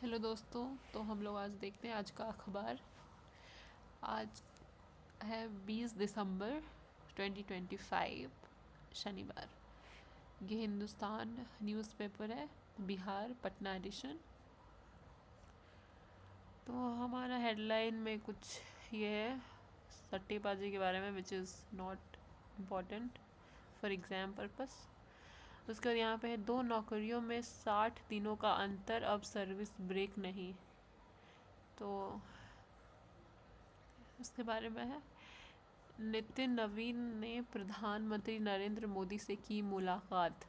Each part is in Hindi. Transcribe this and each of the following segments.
हेलो दोस्तों। तो हम लोग आज देखते हैं आज का अखबार। आज है 20 दिसंबर 2025 शनिवार। ये हिंदुस्तान न्यूज़पेपर है, बिहार पटना एडिशन। तो हमारा हेडलाइन में कुछ ये है सट्टेबाजी के बारे में, which is not important for exam purpose. उसके बाद यहाँ पे है 2 नौकरियों में 60 दिनों का अंतर, अब सर्विस ब्रेक नहीं। तो उसके बारे में है। नितिन नवीन ने प्रधानमंत्री नरेंद्र मोदी से की मुलाकात,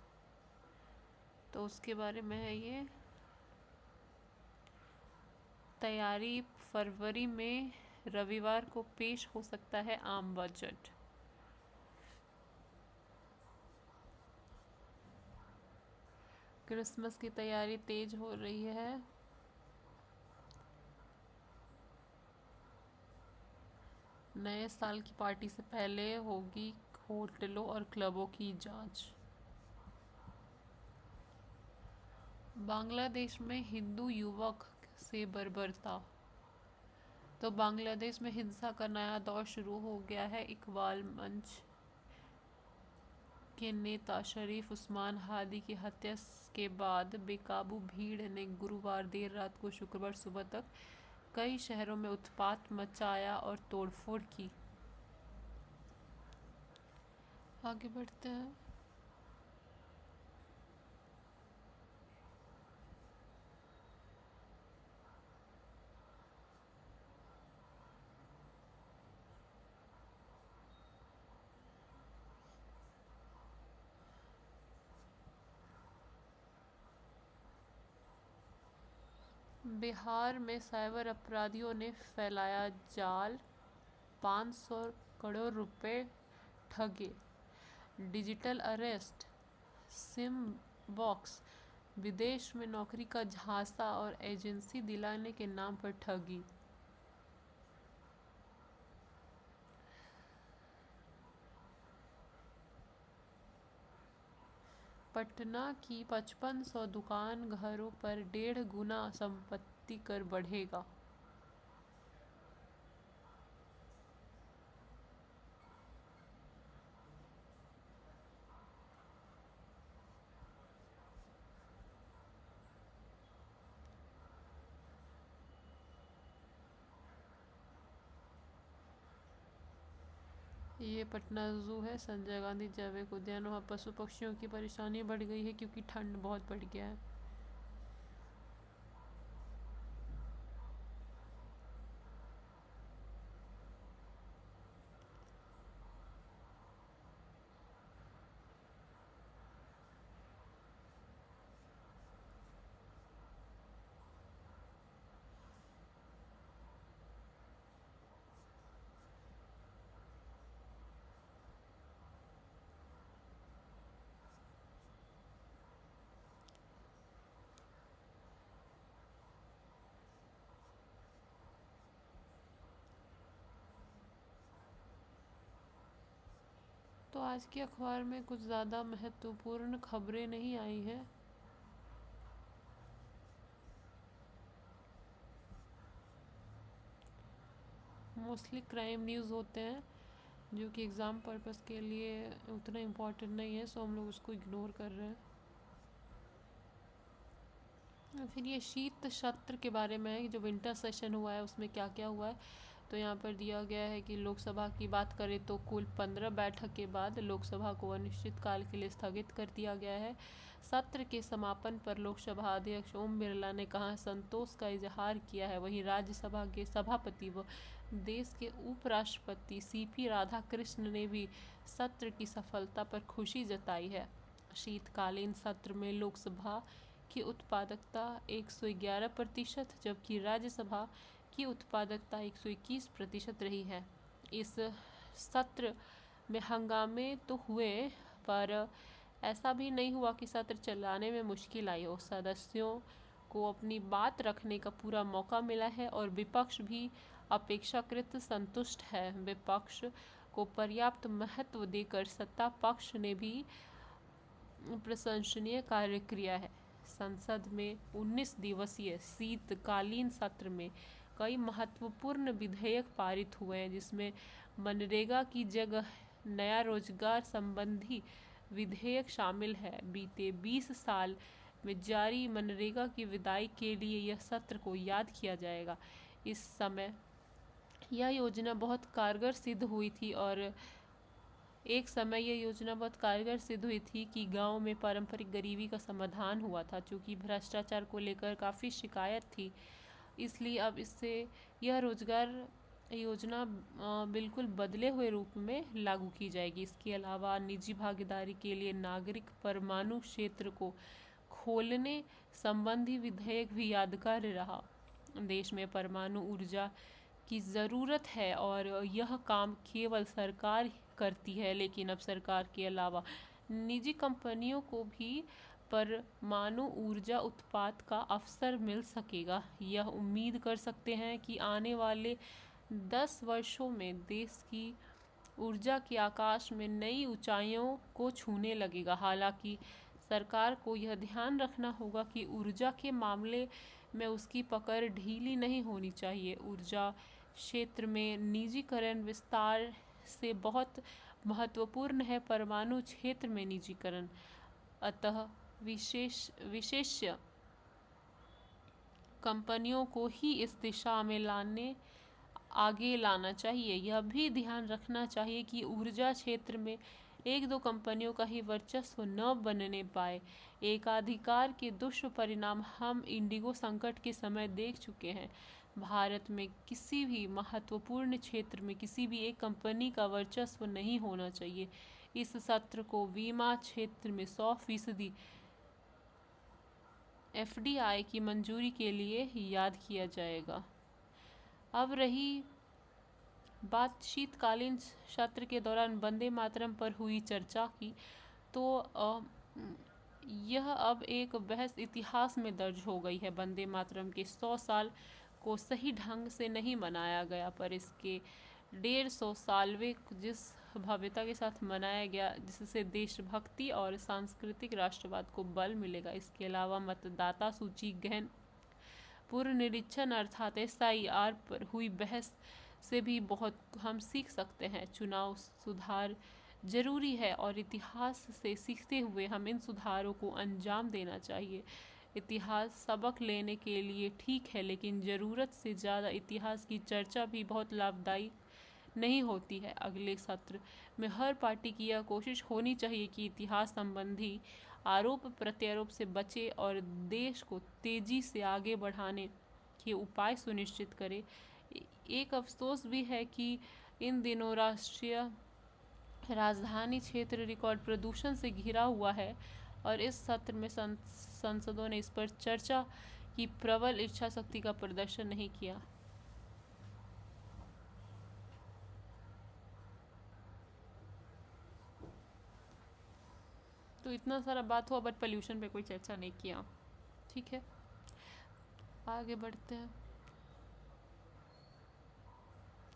तो उसके बारे में है ये। तैयारी, फरवरी में रविवार को पेश हो सकता है आम बजट। क्रिसमस की तैयारी तेज हो रही है। नए साल की पार्टी से पहले होगी होटलों और क्लबों की जांच। बांग्लादेश में हिंदू युवक से बर्बरता। तो बांग्लादेश में हिंसा का नया दौर शुरू हो गया है। इकबाल मंच के नेता शरीफ उस्मान हादी की हत्या के बाद बेकाबू भीड़ ने गुरुवार देर रात को शुक्रवार सुबह तक कई शहरों में उत्पात मचाया और तोड़फोड़ की। आगे बढ़ते हैं। बिहार में साइबर अपराधियों ने फैलाया जाल, 500 करोड़ रुपए ठगे। डिजिटल अरेस्ट, सिम बॉक्स, विदेश में नौकरी का झांसा और एजेंसी दिलाने के नाम पर ठगी। पटना की 5500 दुकान घरों पर 1.5 गुना संपत्ति कर बढ़ेगा। ये पटना ज़ू है, संजय गांधी जैविक उद्यान। वहाँ पशु पक्षियों की परेशानी बढ़ गई है क्योंकि ठंड बहुत बढ़ गया है। तो आज के अखबार में कुछ ज़्यादा महत्वपूर्ण खबरें नहीं आई हैं। मोस्टली क्राइम न्यूज़ होते हैं जो कि एग्ज़ाम पर्पस के लिए उतना इम्पोर्टेंट नहीं है, सो हम लोग उसको इग्नोर कर रहे हैं। फिर ये शीत सत्र के बारे में है कि जो विंटर सेशन हुआ है उसमें क्या क्या हुआ है। तो यहाँ पर दिया गया है कि लोकसभा की बात करें तो कुल 15 बैठक के बाद लोकसभा को अनिश्चितकाल के लिए स्थगित कर दिया गया है। सत्र के समापन पर लोकसभा अध्यक्ष ओम बिरला ने कहा संतोष का इजहार किया है। वहीं राज्यसभा के सभापति व देश के उपराष्ट्रपति सीपी राधाकृष्ण ने भी सत्र की सफलता पर खुशी जताई है। शीतकालीन सत्र में लोकसभा की उत्पादकता 111%, जबकि राज्यसभा की उत्पादकता 121% रही है। इस सत्र में हंगामे तो हुए, पर ऐसा भी नहीं हुआ कि सत्र चलाने में मुश्किल आई हो। सदस्यों को अपनी बात रखने का पूरा मौका मिला है और विपक्ष भी अपेक्षाकृत संतुष्ट है। विपक्ष को पर्याप्त महत्व देकर सत्ता पक्ष ने भी प्रशंसनीय कार्य किया है। संसद में 19 दिवसीय शीतकालीन सत्र में कई महत्वपूर्ण विधेयक पारित हुए हैं, जिसमें मनरेगा की जगह नया रोजगार संबंधी विधेयक शामिल है। बीते 20 साल में जारी मनरेगा की विदाई के लिए यह सत्र को याद किया जाएगा। इस समय यह योजना बहुत कारगर सिद्ध हुई थी और एक समय यह योजना बहुत कारगर सिद्ध हुई थी कि गांव में पारंपरिक गरीबी का समाधान हुआ था, क्योंकि भ्रष्टाचार को लेकर काफ़ी शिकायत थी। इसलिए अब इससे यह रोजगार योजना बिल्कुल बदले हुए रूप में लागू की जाएगी। इसके अलावा निजी भागीदारी के लिए नागरिक परमाणु क्षेत्र को खोलने संबंधी विधेयक भी यादगार रहा। देश में परमाणु ऊर्जा की ज़रूरत है और यह काम केवल सरकार करती है, लेकिन अब सरकार के अलावा निजी कंपनियों को भी परमाणु ऊर्जा उत्पाद का अवसर मिल सकेगा। यह उम्मीद कर सकते हैं कि आने वाले 10 वर्षों में देश की ऊर्जा के आकाश में नई ऊंचाइयों को छूने लगेगा। हालांकि सरकार को यह ध्यान रखना होगा कि ऊर्जा के मामले में उसकी पकड़ ढीली नहीं होनी चाहिए। ऊर्जा क्षेत्र में निजीकरण विस्तार से बहुत महत्वपूर्ण है। परमाणु क्षेत्र में निजीकरण अतः विशेष कंपनियों को ही इस दिशा में आगे लाना चाहिए। यह भी ध्यान रखना चाहिए कि ऊर्जा क्षेत्र में एक दो कंपनियों का ही वर्चस्व न बनने पाए। एकाधिकार के दुष्परिणाम हम इंडिगो संकट के समय देख चुके हैं। भारत में किसी भी महत्वपूर्ण क्षेत्र में किसी भी एक कंपनी का वर्चस्व नहीं होना चाहिए। इस सत्र को बीमा क्षेत्र में 100% FDI की मंजूरी के लिए याद किया जाएगा। अब रही बात शीतकालीन सत्र के दौरान वंदे मातरम पर हुई चर्चा की, तो यह अब एक बहस इतिहास में दर्ज हो गई है। वंदे मातरम के 100 साल को सही ढंग से नहीं मनाया गया, पर इसके 150 सालवे जिस भव्यता के साथ मनाया गया, जिससे देशभक्ति और सांस्कृतिक राष्ट्रवाद को बल मिलेगा। इसके अलावा मतदाता सूची गहन पुनरीक्षण अर्थात SIR पर हुई बहस से भी बहुत हम सीख सकते हैं। चुनाव सुधार जरूरी है और इतिहास से सीखते हुए हम इन सुधारों को अंजाम देना चाहिए। इतिहास सबक लेने के लिए ठीक है, लेकिन ज़रूरत से ज़्यादा इतिहास की चर्चा भी बहुत लाभदायी नहीं होती है। अगले सत्र में हर पार्टी की यह कोशिश होनी चाहिए कि इतिहास संबंधी आरोप प्रत्यारोप से बचे और देश को तेजी से आगे बढ़ाने के उपाय सुनिश्चित करे। एक अफसोस भी है कि इन दिनों राष्ट्रीय राजधानी क्षेत्र रिकॉर्ड प्रदूषण से घिरा हुआ है और इस सत्र में संसदों ने इस पर चर्चा की प्रबल इच्छा शक्ति का प्रदर्शन नहीं किया। तो इतना सारा बात हुआ, बट पोल्यूशन पे कोई चर्चा नहीं किया। ठीक है, आगे बढ़ते हैं।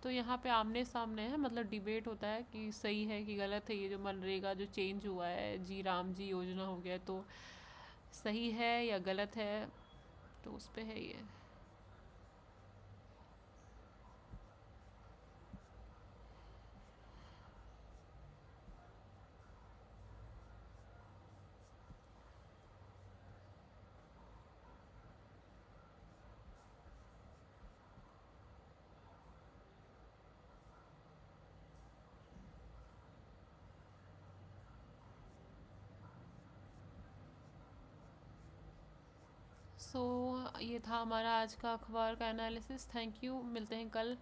तो यहाँ पे आमने सामने है, मतलब डिबेट होता है कि सही है कि गलत है। ये जो मनरेगा जो चेंज हुआ है, जी राम जी योजना हो गया, तो सही है या गलत है, तो उस पे है ये। ये था हमारा आज का अखबार का एनालिसिस। थैंक यू, मिलते हैं कल।